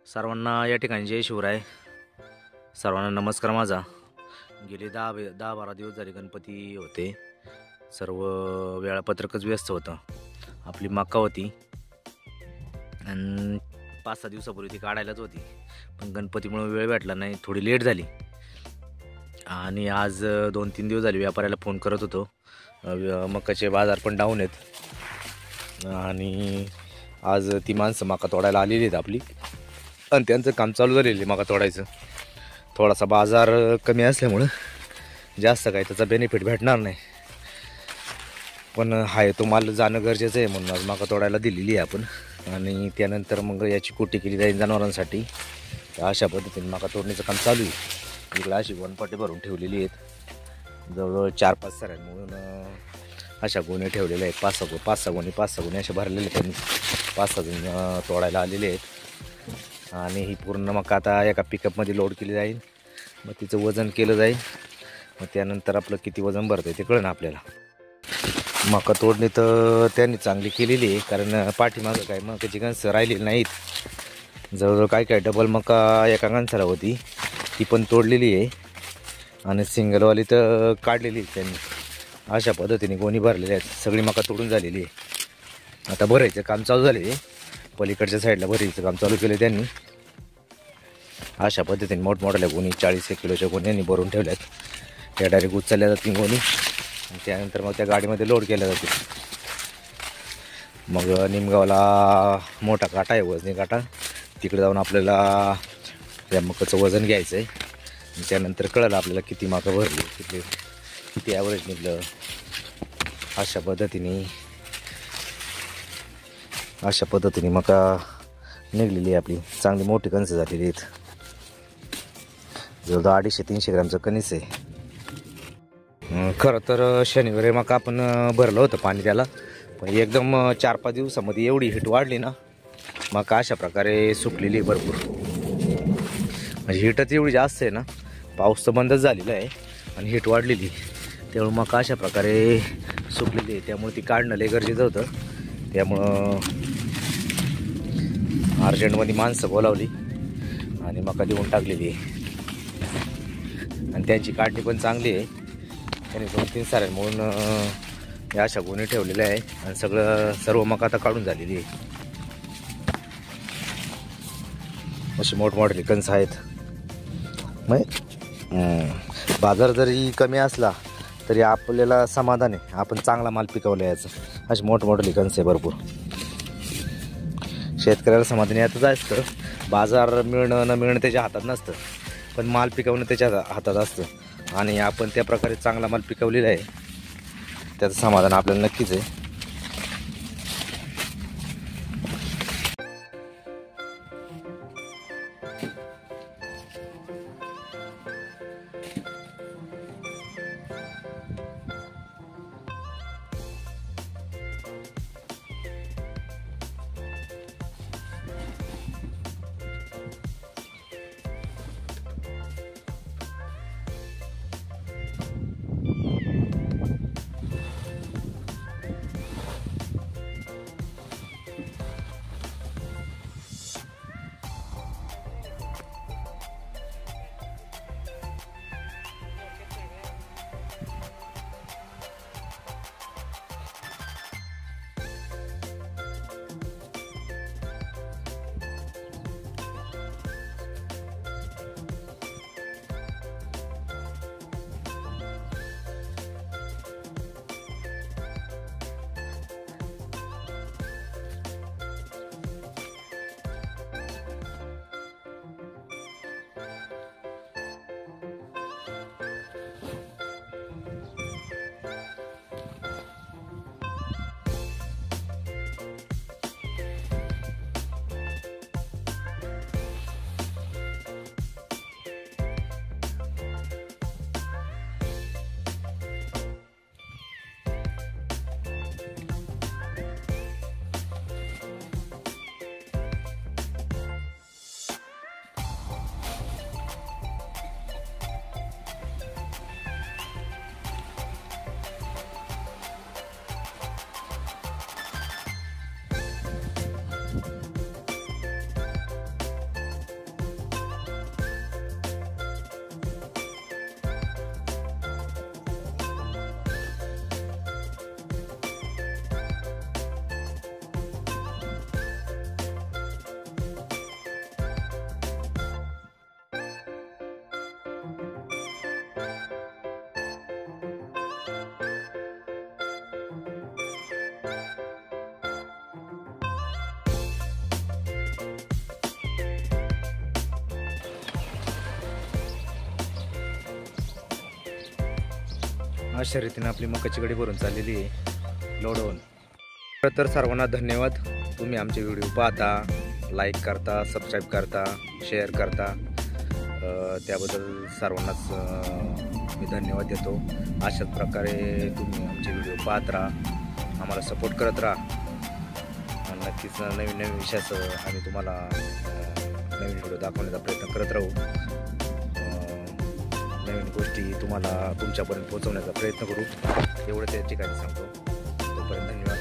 सर्वांना या ठिकाणी जय शिवराय. सर्वांना नमस्कार माझा. गेले 10-12 दिवस झाले गणपती होते. सर्व वेळापत्रकच व्यस्त होतं. आपली मक्का होती आणि 5-6 दिवसापूर्वी ती काढायलाच होती, पण गणपतीमुळे वेळ भेटला नाही, थोडी लेट झाली. आणि आज 2-3 दिवस झाले व्यापाऱ्याला फोन करत होतो. मक्काचे बाजार पण डाऊन आहेत आणि आज ती माणसं मका तोडायला आलेली आहेत आपली, आणि त्यांचं काम चालू झालेलं आहे मका तोडायचं. थोडासा बाजार कमी असल्यामुळं जास्त काही त्याचा बेनिफिट भेटणार नाही, पण हाय तो माल जाणं गरजेचं आहे म्हणून आज मका तोडायला दिलेली आहे आपण. आणि त्यानंतर मग याची कुट्टी केली जाईल जनावरांसाठी. अशा पद्धतीने मका तोडण्याचं काम चालू आहे. इकडे अशी गोणपाटी भरून ठेवलेली आहेत, जवळजवळ 4-5 सऱ्यां म्हणून अशा गोणे ठेवलेल्या आहेत. 5-6 गोणे अशा भरलेले त्यांनी 5-6 जण तोडायला आलेले आहेत. आणि ही पूर्ण मका आता एका पिकअपमध्ये लोड केली जाईल, मग तिचं वजन केलं जाईल. मग त्यानंतर आपलं किती वजन भरतं आहे ते कळलं आपल्याला. मका तोडणी तर त्यांनी चांगली केलेली आहे, कारण पाठीमागं काय मकाची गणसं राहिलेली नाहीत. जवळजवळ काय डबल मका एका गणसाला होती, ती पण तोडलेली आहे. आणि सिंगलवाली तर काढलेली त्यांनी. अशा पद्धतीने गोणी भरलेल्या आहेत. सगळी मका तोडून झालेली आहे. आता भरायचं काम चालू झाले आहे. पलीकडच्या साईडला भरायचं काम चालू केलं त्यांनी. अशा पद्धतीने मोठमोठ्या गोणी 40-1 किलोच्या गोण्यांनी भरून ठेवल्यात. त्या डायरेक्ट उचलल्या जातील गोणी, आणि त्यानंतर मग त्या गाडीमध्ये लोड केल्या जातील. मग निमगावला मोठा काटा आहे, वजनी काटा, तिकडे जाऊन आपल्याला या मकाचं वजन घ्यायचं आहे. त्यानंतर कळलं आपल्याला किती मका भरली, किती ॲव्हरेज निघलं. अशा पद्धतीने मका निघलेली आहे आपली. चांगली मोठी कणसं झालेली आहेत. जवळजवळ 250-300 ग्रामचं कणीस आहे. खरं तर शनिवारी मका आपण भरलं होतं पाणी त्याला, पण एकदम 4-5 दिवसामध्ये एवढी हिट वाढली ना, मका अशा प्रकारे सुकलेली भरपूर. म्हणजे हिटच एवढी जास्त आहे ना, पाऊस तर बंदच झालेला आहे आणि हिट वाढलेली, त्यामुळे मका अशा प्रकारे सुकलेली आहे. त्यामुळे ती काढणं लय गरजेचं होतं. त्यामुळं अर्जंटमध्ये माणसं बोलावली आणि मका देऊन टाकलेली आहे. आणि त्यांची काढणी पण चांगली आहे. त्यांनी 2-3 साऱ्या म्हणून या अशा गोणी ठेवलेल्या आहे, आणि सर्व मका आता काढून झालेली आहे. अशी मोठमोठे कणसं आहेत. मग बाजार जरी कमी असला तरी आपल्याला समाधान आहे, आपण चांगला माल पिकवला याचं. अशी मोठमोठे कणसं आहे भरपूर. शेतकऱ्याला समाधान यातच असतं. बाजार मिळणं न मिळणं त्याच्या हातात नसतं, पण माल पिकवणं त्याच्या हातात असतं. आणि आपण त्या प्रकारे चांगला माल पिकवलेला आहे, त्याचं समाधान आपल्याला नक्कीच आहे. अशा रीतीने आपली मकाची गाडी भरून चाललेली आहे लोडवून. खरं तर सर्वांना धन्यवाद. तुम्ही आमचे व्हिडिओ पाहता, लाईक करता, सबस्क्राईब करता, शेअर करता, त्याबद्दल सर्वांनाच मी धन्यवाद देतो. अशाच प्रकारे तुम्ही आमचे व्हिडिओ पाहत राहा, आम्हाला सपोर्ट करत राहा. नक्कीच नवीन नवीन विषयासह आम्ही तुम्हाला नवीन व्हिडिओ दाखवण्याचा प्रयत्न करत राहू. नवीन गोष्टी तुम्हाला तुमच्यापर्यंत पोहोचवण्याचा प्रयत्न करू, एवढं त्या ठिकाणी सांगतो. तोपर्यंत धन्यवाद.